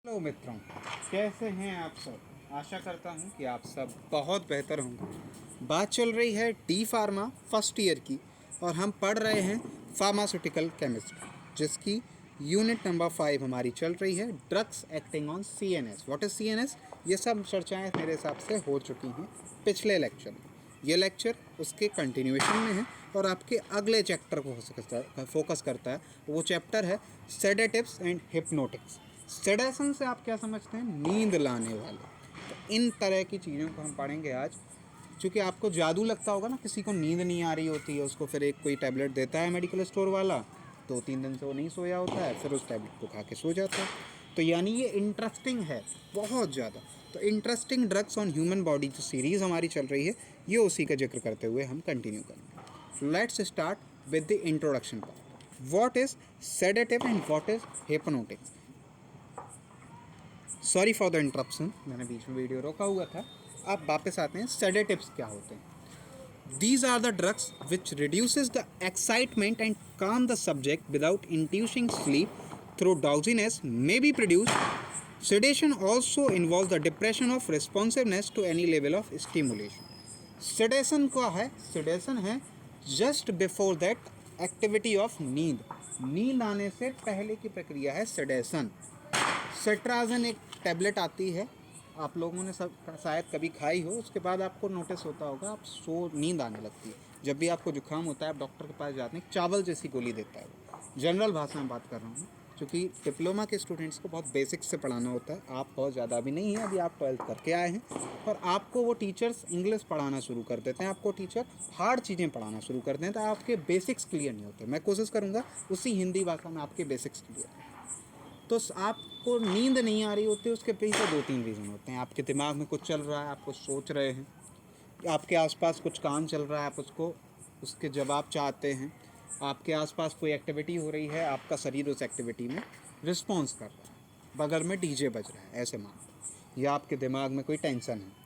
Hello मित्रों, कैसे हैं आप सब। आशा करता हूं कि आप सब बहुत बेहतर होंगे। बात चल रही है डी फार्मा फर्स्ट ईयर की और हम पढ़ रहे हैं फार्मास्यूटिकल केमिस्ट्री, जिसकी यूनिट नंबर 5 हमारी चल रही है drugs acting on CNS. What is CNS? ये सब चर्चाएं मेरे हिसाब से हो चुकी हैं पिछले लेक्चर में। ये लेक्चर उसके कंटिन्यूएशन में है और आपके अगले चैप्टर को फोकस करता है। वो चैप्टर है सेडेटिव्स एंड हिप्नोटिक्स। सेडेशन से आप क्या समझते हैं? नींद लाने वाले। तो इन तरह की चीज़ों को हम पढ़ेंगे आज। क्योंकि आपको जादू लगता होगा ना, किसी को नींद नहीं आ रही होती है, उसको फिर एक कोई टैबलेट देता है मेडिकल स्टोर वाला, 2-3 दिन से वो नहीं सोया होता है, फिर उस टैबलेट को खा के सो जाता है। तो यानी ये इंटरेस्टिंग है बहुत ज़्यादा। तो interesting drugs on human body जो सीरीज़ हमारी चल रही है, ये उसी का जिक्र करते हुए हम कंटिन्यू करेंगे। Let's start with the introduction part. What is sedative and what is hypnotics? Sorry for the interruption, मैंने बीच में वीडियो रोका हुआ था। अब वापस आते हैं, सेडेटिव्स क्या होते हैं। These are the drugs which reduces the excitement and calm the subject without inducing sleep through drowsiness may be produced. Sedation also involve the depression of responsiveness to any level of stimulation. Sedation क्या है? Sedation है just before that activity of नींद। नींद आने से पहले की प्रक्रिया है सेडेशन। सेट्राजन एक टैबलेट आती है, आप लोगों ने सब शायद कभी खाई हो। उसके बाद आपको नोटिस होता होगा, आप नींद आने लगती है। जब भी आपको जुकाम होता है, आप डॉक्टर के पास जाते हैं, चावल जैसी गोली देता है वो। जनरल भाषा में बात कर रहा हूँ, क्योंकि डिप्लोमा के स्टूडेंट्स को बहुत बेसिक्स से पढ़ाना होता है। आप बहुत ज़्यादा अभी नहीं है, अभी आप 12th करके आए हैं और आपको वो टीचर्स इंग्लिश पढ़ाना शुरू कर देते हैं, आपको टीचर हार्ड चीज़ें पढ़ाना शुरू कर देते हैं, तो आपके बेसिक्स क्लियर नहीं होते। मैं कोशिश करूँगा उसी हिंदी भाषा में आपके बेसिक्स क्लियर। तो आपको नींद नहीं आ रही होती, उसके पीछे 2-3 रीज़न होते हैं। आपके दिमाग में कुछ चल रहा है, आप कुछ सोच रहे हैं, आपके आसपास कुछ काम चल रहा है, आप उसके जवाब चाहते हैं, आपके आसपास कोई एक्टिविटी हो रही है, आपका शरीर उस एक्टिविटी में रिस्पॉन्स कर रहा है, बगल में डीजे बज रहा है, ऐसे मान लो, या आपके दिमाग में कोई टेंशन है।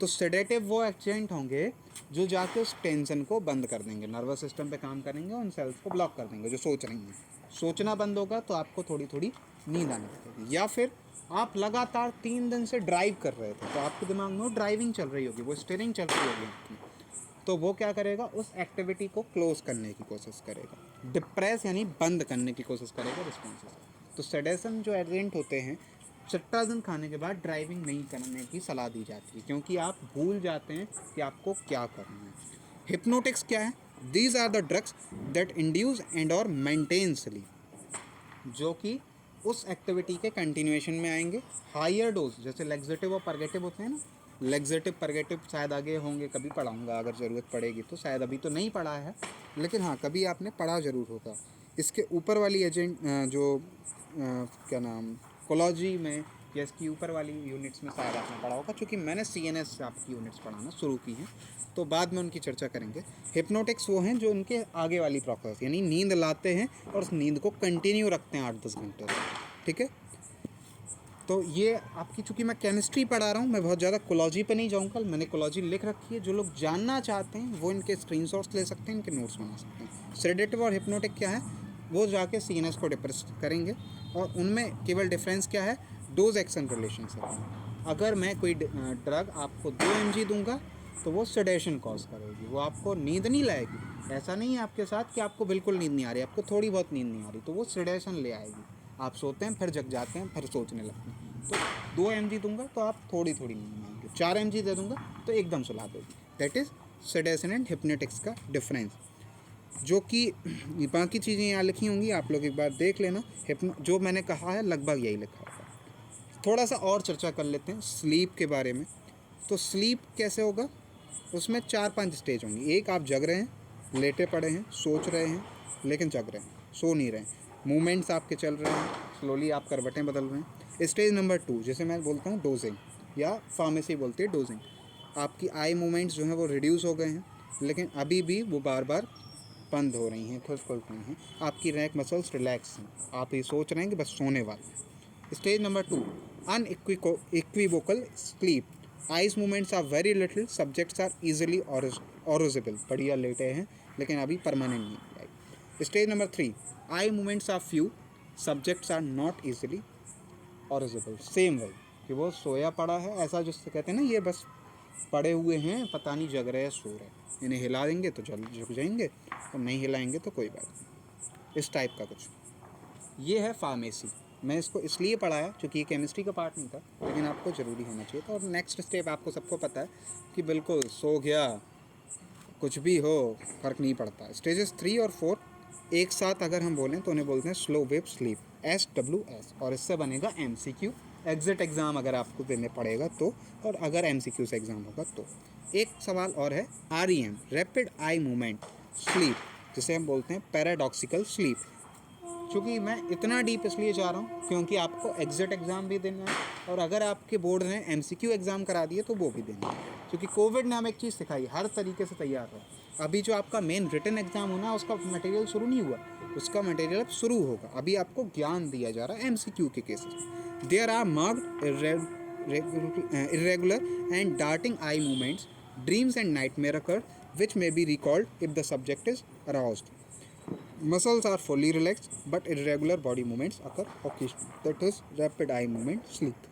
तो सेडेटिव वो एजेंट होंगे जो जाके उस टेंशन को बंद कर देंगे, नर्वस सिस्टम पे काम करेंगे, उन सेल्स को ब्लॉक कर देंगे जो सोच रही हैं। सोचना बंद होगा तो आपको थोड़ी थोड़ी नींद आने लगेगी। या फिर आप लगातार 3 दिन से ड्राइव कर रहे थे, तो आपके दिमाग में वो ड्राइविंग चल रही होगी, वो स्टीयरिंग चल रही होगी आपकी, तो वो क्या करेगा, उस एक्टिविटी को क्लोज करने की कोशिश करेगा, डिप्रेस यानी बंद करने की कोशिश करेगा रिस्पॉन्सेस। तो सेडेशन जो एजेंट होते हैं, सेट्राजन खाने के बाद ड्राइविंग नहीं करने की सलाह दी जाती है, क्योंकि आप भूल जाते हैं कि आपको क्या करना है। हिप्नोटिक्स क्या है? These are the drugs that induce and और मेंटेन स्लीप, जो कि उस एक्टिविटी के कंटिन्यूएशन में आएंगे। हायर डोज, जैसे लेग्जेटिव और परगेटिव होते हैं ना, लेग्जेटिव परगेटिव शायद आगे होंगे, कभी पढ़ाऊंगा अगर ज़रूरत पड़ेगी तो। शायद अभी तो नहीं पढ़ा है, लेकिन हाँ कभी आपने पढ़ा ज़रूर होगा। इसके ऊपर वाली एजेंट जो क्या नाम, कोलॉजी में या इसकी ऊपर वाली यूनिट्स में शायद आपने पढ़ा होगा, क्योंकि मैंने सीएनएस से आपकी यूनिट्स पढ़ाना शुरू की हैं, तो बाद में उनकी चर्चा करेंगे। हिप्नोटिक्स वो हैं जो उनके आगे वाली प्रोसेस, यानी नींद लाते हैं और उस नींद को कंटिन्यू रखते हैं 8-10 घंटे तक। ठीक है, तो ये आपकी, चूँकि मैं केमिस्ट्री पढ़ा रहा हूँ, मैं बहुत ज़्यादा कोलॉजी पे नहीं जाऊँगा, मैंने कोलॉजी लिख रखी है। जो लोग जानना चाहते हैं वो इनके स्क्रीनशॉट्स ले सकते हैं, इनके नोट्स बना सकते हैं। सेडेटिव और हिप्नोटिक क्या है, वो जाके सीएनएस को डिप्रेस करेंगे, और उनमें केवल डिफरेंस क्या है, डोज एक्शन रिलेशनशिप है। अगर मैं कोई ड्रग आपको 2 mg दूंगा तो वो सेडेशन कॉज करेगी, वो आपको नींद नहीं लाएगी। ऐसा नहीं है आपके साथ कि आपको बिल्कुल नींद नहीं आ रही, आपको थोड़ी बहुत नींद नहीं आ रही, तो वो सेडेशन ले आएगी। आप सोते हैं, फिर जग जाते हैं, फिर सोचने लगते हैं। तो 2 mg दूंगा तो आप थोड़ी थोड़ी नींद में आएंगे, 4 mg दे दूंगा तो एकदम सुला देगी। That is sedation and hypnotics का डिफरेंस। जो कि बाकी चीज़ें यहाँ लिखी होंगी, आप लोग एक बार देख लेना। जो मैंने कहा है लगभग यही लिखा होगा। थोड़ा सा और चर्चा कर लेते हैं स्लीप के बारे में। तो स्लीप कैसे होगा, उसमें 4-5 स्टेज होंगी। एक, आप जग रहे हैं, लेटे पड़े हैं, सोच रहे हैं, लेकिन जग रहे हैं, सो नहीं रहे हैं, मूवमेंट्स आपके चल रहे हैं, स्लोली आप करवटें बदल रहे हैं। स्टेज नंबर 2, जैसे मैं बोलता हूँ डोजिंग, या फार्मेसी बोलती है डोजिंग। आपकी आई मूवमेंट्स जो हैं वो रिड्यूस हो गए हैं, लेकिन अभी भी वो बार बार बंद हो रही हैं, खुल रही हैं। आपकी रैक मसल्स रिलैक्स हैं, आप ये सोच रहे हैं कि बस सोने वाले हैं। Stage number 2, unequivocal sleep. Eyes movements are very little, subjects are easily arousable, बढ़िया लेटे हैं लेकिन अभी परमानेंट नहीं आई। Stage number 3, eye movements are few, subjects are not easily arousable, same वही कि वो सोया पड़ा है, ऐसा जिससे कहते हैं ना ये बस पड़े हुए हैं, पता नहीं जग रहे हैं सो रहे, इन्हें हिला देंगे तो जल झुक जाएंगे और नहीं हिलाएंगे तो कोई बात नहीं, इस टाइप का कुछ। ये है फार्मेसी। मैं इसको इसलिए पढ़ाया क्योंकि ये केमिस्ट्री का पार्ट नहीं था, लेकिन आपको ज़रूरी होना चाहिए था। और नेक्स्ट स्टेप आपको सबको पता है कि बिल्कुल सो गया, कुछ भी हो फ़र्क नहीं पड़ता। स्टेजेस 3 और 4 एक साथ अगर हम बोलें तो उन्हें बोलते हैं स्लो वेव स्लीप, SWS, और इससे बनेगा MCQ। एग्जिट एग्ज़ाम अगर आपको देने पड़ेगा तो, और अगर MCQ से एग्ज़ाम होगा तो। एक सवाल और है REM, rapid eye movement sleep, जिसे हम बोलते हैं पैराडॉक्सिकल स्लीप। चूँकि मैं इतना डीप इसलिए जा रहा हूँ क्योंकि आपको एग्जिट एग्ज़ाम भी देना है, और अगर आपके बोर्ड ने MCQ एग्ज़ाम करा दिए तो वो भी देना है। क्योंकि कोविड ने हमें एक चीज़ सिखाई, हर तरीके से तैयार रहो। अभी जो आपका मेन रिटन एग्ज़ाम होना है उसका मटेरियल शुरू नहीं हुआ, उसका मटेरियल अब शुरू होगा। अभी आपको ज्ञान दिया जा रहा है MCQ के cases. There are marked irregular and darting eye movements, dreams and nightmare occur, which may be recalled if the subject is aroused. Muscles are fully relaxed, but irregular body movements occur occasionally. That is rapid eye movement sleep.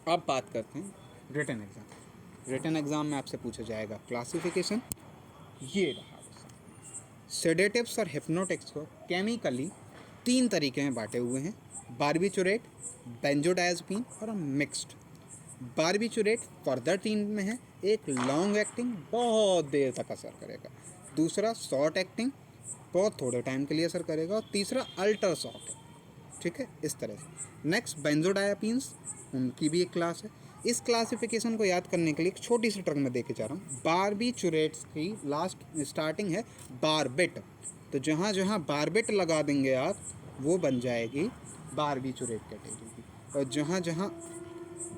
अब बात करते हैं written exam. Written exam में आपसे पूछा जाएगा classification, ये रहा। सेडेटिव्स और हिप्नोटिक्स को केमिकली 3 तरीके में बांटे हुए हैं, बारबिचुरेट, बेंजोडायज़पीन और मिक्स्ड। बारबिचुरेट फर्दर 3 में है, एक लॉन्ग एक्टिंग बहुत देर तक असर करेगा, दूसरा शॉर्ट एक्टिंग बहुत थोड़े टाइम के लिए असर करेगा, और तीसरा अल्ट्रा शॉर्ट है। ठीक है, इस तरह से। नेक्स्ट बेंजोडायज़पीन्स, उनकी भी एक क्लास है। इस क्लासिफिकेशन को याद करने के लिए एक छोटी सी ट्रिक मैं दे के जा रहा हूँ। बारबिचुरेट्स की लास्ट स्टार्टिंग है बारबिट, तो जहाँ जहाँ बारबिट लगा देंगे आप वो बन जाएगी बारबिचुरेट कैटेगरी की, और जहाँ जहाँ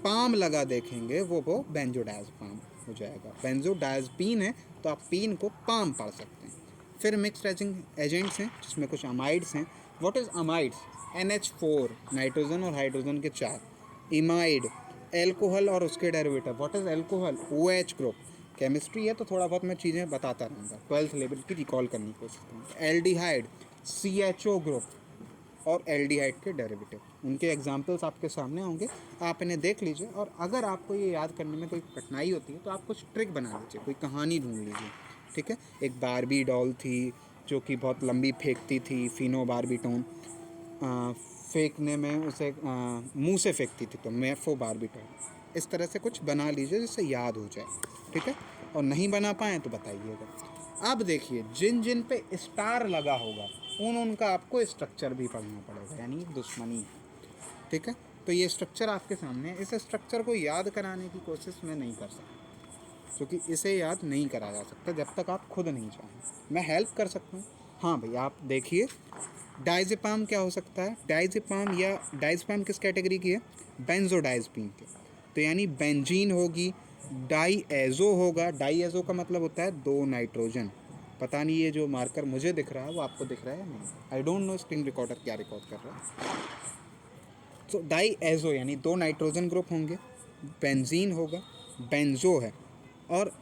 पाम लगा देखेंगे वो बेंजोडायज़पाम हो जाएगा। बेंजोडायज़पीन है तो आप पीन को पाम पढ़ सकते हैं। फिर मिक्स्ड एजेंट्स हैं जिसमें कुछ अमाइड्स हैं। What is amides? NH4, nitrogen और हाइड्रोजन के 4। इमाइड, एल्कोहल और उसके derivative. What is alcohol? OH group. Chemistry है तो थोड़ा बहुत मैं चीज़ें बताता रहूँगा, 12th लेवल की रिकॉल करने की कोशिश करूँगा। एल्डिहाइड, CHO ग्रुप और एल्डिहाइड के डेरिवेटिव, उनके एग्जाम्पल्स आपके सामने होंगे, आप इन्हें देख लीजिए। और अगर आपको ये याद करने में कोई कठिनाई होती है तो आप कुछ ट्रिक बना लीजिए, कोई कहानी ढूंढ लीजिए। ठीक है, एक बारबी डॉल थी जो कि बहुत लंबी फेंकती थी, फिनो बारबीटोन, फेंकने में उसे मुंह से फेंकती थी तो मैफो बारबीटोन। इस तरह से कुछ बना लीजिए जिससे याद हो जाए। ठीक है, और नहीं बना पाएँ तो बताइएगा। अब देखिए, जिन जिन पे स्टार लगा होगा उनका आपको स्ट्रक्चर भी पढ़ना पड़ेगा, यानी दुश्मनी है। ठीक है, तो ये स्ट्रक्चर आपके सामने है। इस स्ट्रक्चर को याद कराने की कोशिश मैं नहीं कर सकता, क्योंकि इसे याद नहीं करा जा सकता जब तक आप खुद नहीं चाहें। मैं हेल्प कर सकता हूँ। हाँ भाई, आप देखिए डायज़ेपाम क्या हो सकता है। डायज़ेपाम किस कैटेगरी की है? बेंजोडायज़पीन के। तो यानी बेंजीन होगी, डाईएज़ो होगा। डाईएज़ो का मतलब होता है 2 नाइट्रोजन। पता नहीं ये जो मार्कर मुझे दिख रहा है वो आपको दिख रहा है या नहीं, I don't know screen recorder क्या रिकॉर्ड कर रहा है। तो डाईएज़ो यानी 2 नाइट्रोजन ग्रुप होंगे, बेंजीन होगा, बेंजो है, और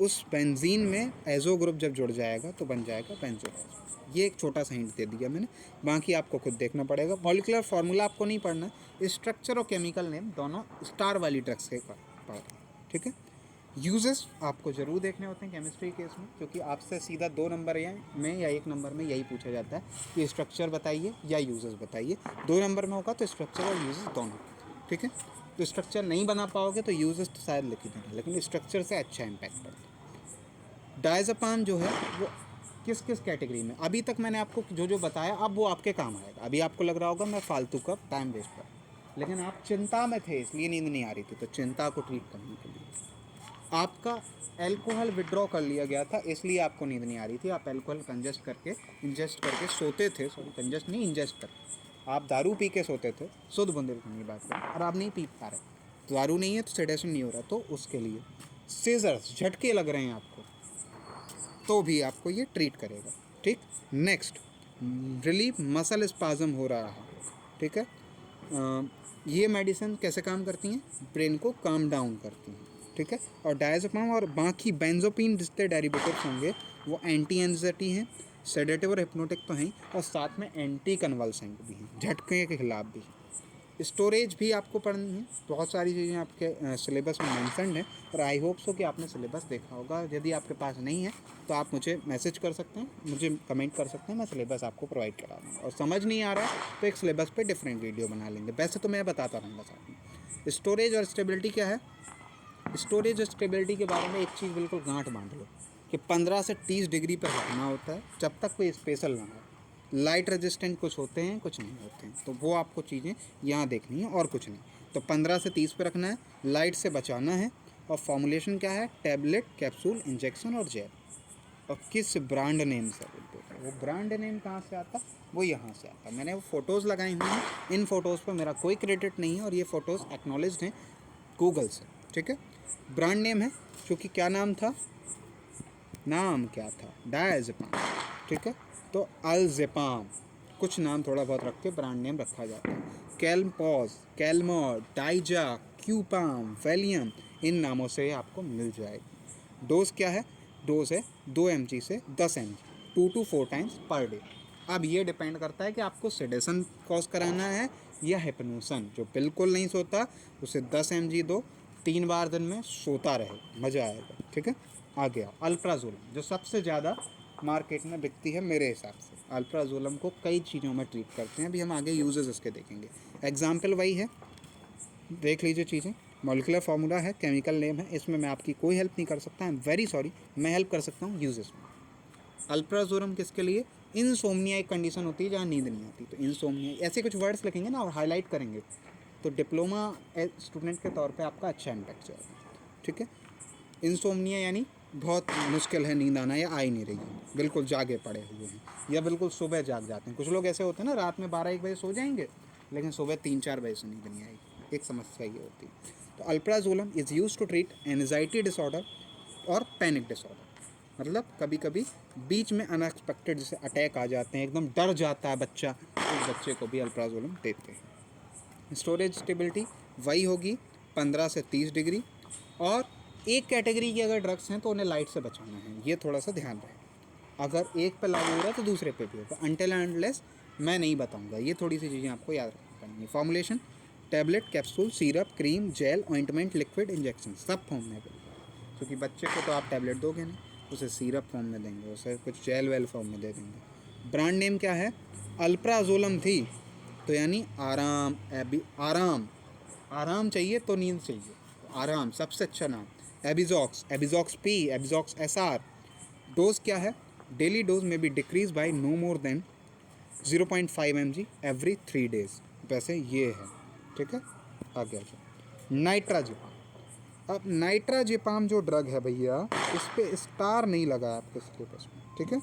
उस बेंजीन में एज़ो ग्रुप जब जुड़ जाएगा तो बन जाएगा बेंजोडाइज़। ये एक छोटा सा हिंट दे दिया मैंने, बाकी आपको खुद देखना पड़ेगा। मॉलिक्यूलर फार्मूला आपको नहीं पढ़ना, स्ट्रक्चर और केमिकल नेम दोनों स्टार वाली ड्रग्स के पढ़। ठीक है, यूजेस आपको ज़रूर देखने होते हैं केमिस्ट्री केस में, क्योंकि आपसे सीधा 2 नंबर में या 1 नंबर में यही पूछा जाता है कि स्ट्रक्चर बताइए या यूजेस बताइए। 2 नंबर में होगा तो स्ट्रक्चर और यूजेस दोनों। ठीक है, तो स्ट्रक्चर नहीं बना पाओगे तो यूजेस तो शायद लिख ही देना, लेकिन स्ट्रक्चर से अच्छा इम्पैक्ट पड़ता है। डायज़ेपाम जो है वो किस किस कैटेगरी में, अभी तक मैंने आपको जो जो बताया अब वो आपके काम आएगा। अभी आपको लग रहा होगा मैं फालतू का टाइम वेस्ट कर, लेकिन आप चिंता में थे इसलिए नींद नहीं आ रही थी, तो चिंता को ट्रीट करने के लिए आपका एल्कोहल विड्रॉ कर लिया गया था, इसलिए आपको नींद नहीं आ रही थी। आप एल्कोहल इंजेस्ट करके सोते थे, सॉरी कंजेस्ट नहीं, इंजेस्ट करके आप दारू पी के सोते थे, शुद्ध बुंदेलखंडी की बात करें, और आप नहीं पी पा रहे, तो दारू नहीं है तो सेडेशन नहीं हो रहा, तो उसके लिए सीजर्स झटके लग रहे हैं आपको, तो भी आपको ये ट्रीट करेगा। ठीक, नेक्स्ट रिलीफ मसल स्पाज्म हो रहा है। ठीक है, ये मेडिसिन कैसे काम करती हैं? ब्रेन को काम डाउन करती हैं। ठीक है, और डायज़ेपाम और बाकी बेंजोपिन जितने डेरिवेटिव्स होंगे वो एंटी एंजाइटी हैं, सेडेटिव और हिप्नोटिक तो हैं, और साथ में एंटी कन्वल्सेंट भी हैं, झटके के खिलाफ भी। स्टोरेज भी आपको पढ़नी है, बहुत सारी चीज़ें आपके सिलेबस में मेंशन्ड है, और आई होप सो कि आपने सिलेबस देखा होगा। यदि आपके पास नहीं है तो आप मुझे मैसेज कर सकते हैं, मुझे कमेंट कर सकते हैं, मैं सिलेबस आपको प्रोवाइड करा दूँगा। और समझ नहीं आ रहा है तो एक सिलेबस पे डिफरेंट वीडियो बना लेंगे, वैसे तो मैं बताता रहूँगा साथ में। स्टोरेज और स्टेबिलिटी क्या है? स्टोरेज और स्टेबिलिटी के बारे में एक चीज़ बिल्कुल गांठ बांध लो कि 15 से 30 डिग्री पर रखना होता है जब तक कोई स्पेशल ना हो। लाइट रेजिस्टेंट कुछ होते हैं, कुछ नहीं होते हैं, तो वो आपको चीज़ें यहाँ देखनी है और कुछ नहीं। तो 15 से 30 पे रखना है, लाइट से बचाना है। और फॉर्मुलेशन क्या है? टैबलेट, कैप्सूल, इंजेक्शन और जेल। और किस ब्रांड नेम से बोलते हैं, वो ब्रांड नेम कहाँ से आता? वो यहाँ से आता। मैंने वो फ़ोटोज़ लगाई हुई हैं, इन फ़ोटोज़ पर मेरा कोई क्रेडिट नहीं है, और ये फ़ोटोज़ एक्नॉलेज्ड हैं गूगल से, ठीक है। ब्रांड नेम है, क्योंकि क्या नाम था, नाम क्या था? डायज़ेपाम, ठीक है। तो अल्ज़ेपाम, कुछ नाम थोड़ा बहुत रख के ब्रांड नेम रखा जाता है। कैलपॉज, कैलमोर, डाइजा, क्यूपाम, वैलियम, इन नामों से आपको मिल जाएगी। डोज क्या है? डोज है 2 mg से 10 mg, 2 to 4 times per day. अब ये डिपेंड करता है कि आपको सेडेशन कॉज कराना है या हिप्नोसन। जो बिल्कुल नहीं सोता उसे 10 mg दो, 3 बार दिन में सोता रहे, मज़ा आएगा, ठीक है। आ गया अल्प्राजोलम, जो सबसे ज़्यादा मार्केट में बिकती है मेरे हिसाब से। अल्प्राजोलम को कई चीज़ों में ट्रीट करते हैं, अभी हम आगे यूजेस इसके देखेंगे। एग्जाम्पल वही है, देख लीजिए चीज़ें। मॉलिकुलर फार्मूला है, केमिकल नेम है, इसमें मैं आपकी कोई हेल्प नहीं कर सकता, आई एम वेरी सॉरी। मैं हेल्प कर सकता हूँ यूजेस में। अल्प्राजोलम किसके लिए? इंसोम्निया एक कंडीशन होती है जहाँ नींद नहीं आती, तो इंसोम्निया ऐसे कुछ वर्ड्स लिखेंगे ना और हाईलाइट करेंगे तो डिप्लोमा स्टूडेंट के तौर पे आपका अच्छा इम्पैक्ट जाएगा, ठीक है। इंसोम्निया यानी बहुत मुश्किल है नींद आना, या आ ही नहीं रही है, बिल्कुल जागे पड़े हुए हैं, या बिल्कुल सुबह जाग जाते हैं। कुछ लोग ऐसे होते हैं ना, रात में 12-1 बजे सो जाएंगे लेकिन सुबह 3-4 बजे से नींद नहीं आएगी। एक समस्या ये होती है। तो alprazolam is use to treat anxiety disorder और पैनिक डिसऑर्डर। मतलब कभी कभी बीच में अनएक्सपेक्टेड जैसे अटैक आ जाते हैं, एकदम डर जाता है बच्चा, तो उस बच्चे को भी अल्प्राजोलम देते हैं। स्टोरेज स्टेबिलिटी वही होगी 15 से 30 डिग्री। और एक कैटेगरी की अगर ड्रग्स हैं तो उन्हें लाइट से बचाना है, ये थोड़ा सा ध्यान रहे। अगर एक पे लागू हो रहा है तो दूसरे पे भी होगा, अनटिल एंड अनलेस मैं नहीं बताऊंगा। ये थोड़ी सी चीज़ें आपको याद रखनी पड़ेंगी। Formulation tablet, capsule, syrup, cream, gel, ointment, liquid, injection, सब फॉर्म में अवेलेबल। क्योंकि बच्चे को तो आप टैबलेट दोगे नहीं, उसे सिरप फॉर्म में देंगे, उसे कुछ जेल वेल फॉर्म में दे देंगे। ब्रांड नेम क्या है? अल्प्राजोलम थी तो यानी आराम, आराम, आराम चाहिए तो नींद चाहिए, आराम सबसे अच्छा नाम। एबिजॉक्स, एबिजॉक्स पी, एबिजॉक्स एस आर। डोज क्या है? डेली डोज में be decrease by no more than 0.5 mg every 3 days। वैसे ये है, ठीक है। आ गया जो नाइट्राजिपाम। अब नाइट्राजिपाम जो ड्रग है भैया, इस पे स्टार नहीं लगा है आपके सिलेबस में, ठीक है।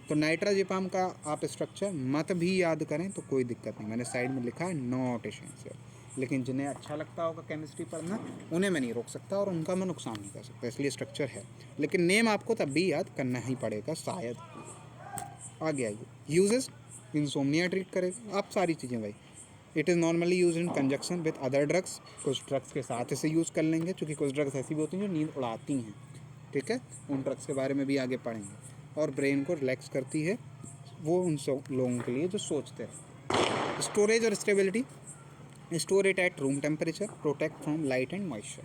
तो नाइट्राजिपाम का आप स्ट्रक्चर मत भी याद करें तो कोई दिक्कत नहीं, मैंने साइड में लिखा है नॉट एसेंशियल। लेकिन जिन्हें अच्छा लगता होगा केमिस्ट्री पढ़ना, उन्हें मैं नहीं रोक सकता और उनका मैं नुकसान नहीं कर सकता, इसलिए स्ट्रक्चर है। लेकिन नेम आपको तब भी याद करना ही पड़ेगा शायद। आगे आइए, यूजेस। इंसोम्निया ट्रीट करेगा, आप सारी चीज़ें भाई। It is normally use in conjunction with other drugs. कुछ ड्रग्स के साथ इसे यूज़ कर लेंगे, क्योंकि कुछ ड्रग्स ऐसी भी होती हैं जो नींद उड़ाती हैं, ठीक है। उन ड्रग्स के बारे में भी आगे पढ़ेंगे। और ब्रेन को रिलैक्स करती है, वो उन लोगों के लिए जो सोचते हैं। स्टोरेज और stability, store it at room temperature, protect from light and moisture,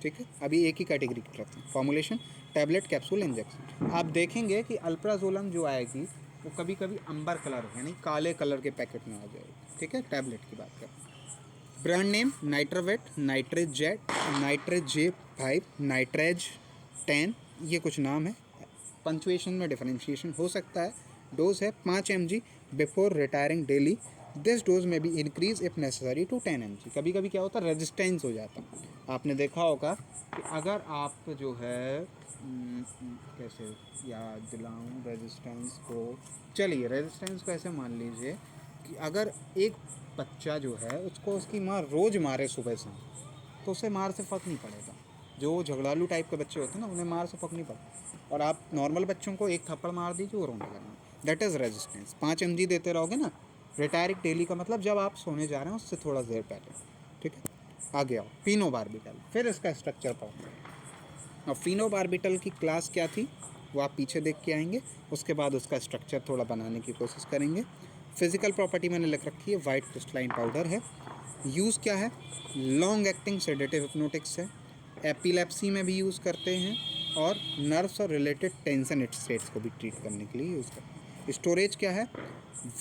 ठीक है। अभी एक ही कैटेगरी की रखते हैं। Formulation tablet, capsule, injection. आप देखेंगे कि अल्प्राजोलम जो आएगी वो कभी कभी अंबर कलर यानी काले कलर के पैकेट में आ जाएगी, ठीक है। टैबलेट की बात करें। ब्रांड नेम नाइट्रोवेट, नाइट्रेज जेट, नाइट्रेज J5, नाइट्रेज 10, ये कुछ नाम है। पंचुएशन में डिफरेंशिएशन हो सकता है। डोज है 5 mg before retiring daily. This dose में भी increase if necessary to 10 mg। कभी कभी क्या होता है, रेजिस्टेंस हो जाता है। आपने देखा होगा कि अगर आप जो है कैसे याद दिलाऊं रेजिस्टेंस को, चलिए रेजिस्टेंस को ऐसे मान लीजिए कि अगर एक बच्चा जो है उसको उसकी माँ रोज़ मारे सुबह से, तो उसे मार से फ़र्क नहीं पड़ेगा। जो झगड़ालू टाइप के बच्चे होते हैं ना, उन्हें मार से फ़र्क नहीं पड़ता। और आप नॉर्मल बच्चों को एक थप्पड़ मार दीजिए वो रोने लगेंगे, दैट इज़ रेजिस्टेंस। 5 mg देते रहोगे ना, रिटायरिंग डेली का मतलब जब आप सोने जा रहे हैं उससे थोड़ा देर पहले, ठीक है। आगे आओ, फिनोबार्बिटल, फिर इसका स्ट्रक्चर पढ़ो। और फिनोबार्बिटल की क्लास क्या थी वो आप पीछे देख के आएंगे, उसके बाद उसका स्ट्रक्चर थोड़ा बनाने की कोशिश करेंगे। फिजिकल प्रॉपर्टी मैंने लिख रखी है, वाइट क्रिस्टलाइन पाउडर है, यूज़ क्या है, लॉन्ग एक्टिंग सेडेटिव हिप्नोटिक्स है, एपिलेप्सी में भी यूज़ करते हैं और नर्व्स और रिलेटेड टेंशन स्टेट्स को भी ट्रीट करने के लिए यूज़ करते हैं। स्टोरेज क्या है,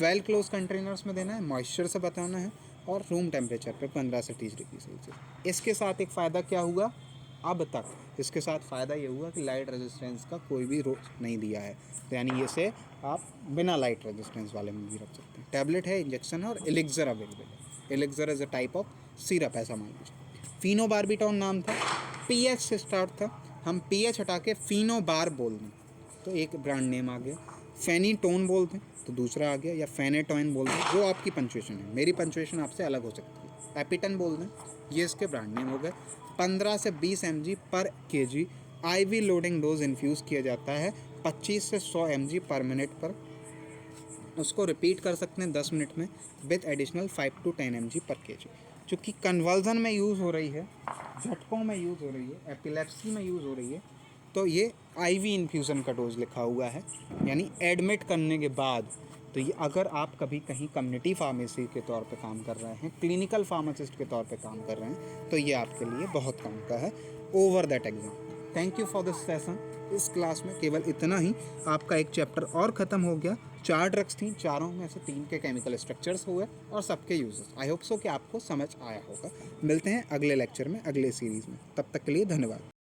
वेल क्लोज कंटेनर्स में देना है, मॉइस्चर से बचाना है और रूम टेम्परेचर पे 15 से 30 डिग्री सेल्सियस। इसके साथ एक फ़ायदा क्या हुआ अब तक, इसके साथ फ़ायदा ये हुआ कि लाइट रेजिस्टेंस का कोई भी रोल नहीं दिया है, तो यानी इसे आप बिना लाइट रेजिस्टेंस वाले में भी रख सकते हैं। टैबलेट है, इंजेक्शन है और एलिक्सर अवेलेबल है। Elixir is a type of syrup, ऐसा मान लीजिए। फिनोबार्बिटॉन नाम था, पीएच से स्टार्ट था, हम पीएच हटा के फिनोबार बोल दें तो एक ब्रांड नेम आ गया। फेनीटोन बोल दें तो दूसरा आ गया, या फेनेटोइन बोल दें, जो आपकी पंचुएशन है। मेरी पंचुएशन आपसे अलग हो सकती है। एपिटन बोल दें, ये इसके ब्रांड नेम हो गए। 15 से 20 mg पर kg IV loading dose infuse किया जाता है, 25 से 100 mg पर मिनट पर। उसको रिपीट कर सकते हैं 10 मिनट में विद एडिशनल 5 to 10 mg पर kg। चूँकि कन्वर्जन में यूज़ हो रही है, झटकों में यूज़ हो रही है, एपिलेप्सी में यूज़ हो रही है, तो ये IV इन्फ्यूज़न का डोज लिखा हुआ है, यानी एडमिट करने के बाद। तो ये अगर आप कभी कहीं कम्युनिटी फार्मेसी के तौर पे काम कर रहे हैं, क्लिनिकल फार्मासिस्ट के तौर पे काम कर रहे हैं, तो ये आपके लिए बहुत काम का है over that exam. Thank you for this session. इस क्लास में केवल इतना ही, आपका एक चैप्टर और ख़त्म हो गया। 4 ड्रग्स थी, चारों में से 3 के केमिकल स्ट्रक्चर्स हुए और सबके यूजेस। आई होप सो कि आपको समझ आया होगा। मिलते हैं अगले लेक्चर में, अगले सीरीज़ में। तब तक के लिए धन्यवाद।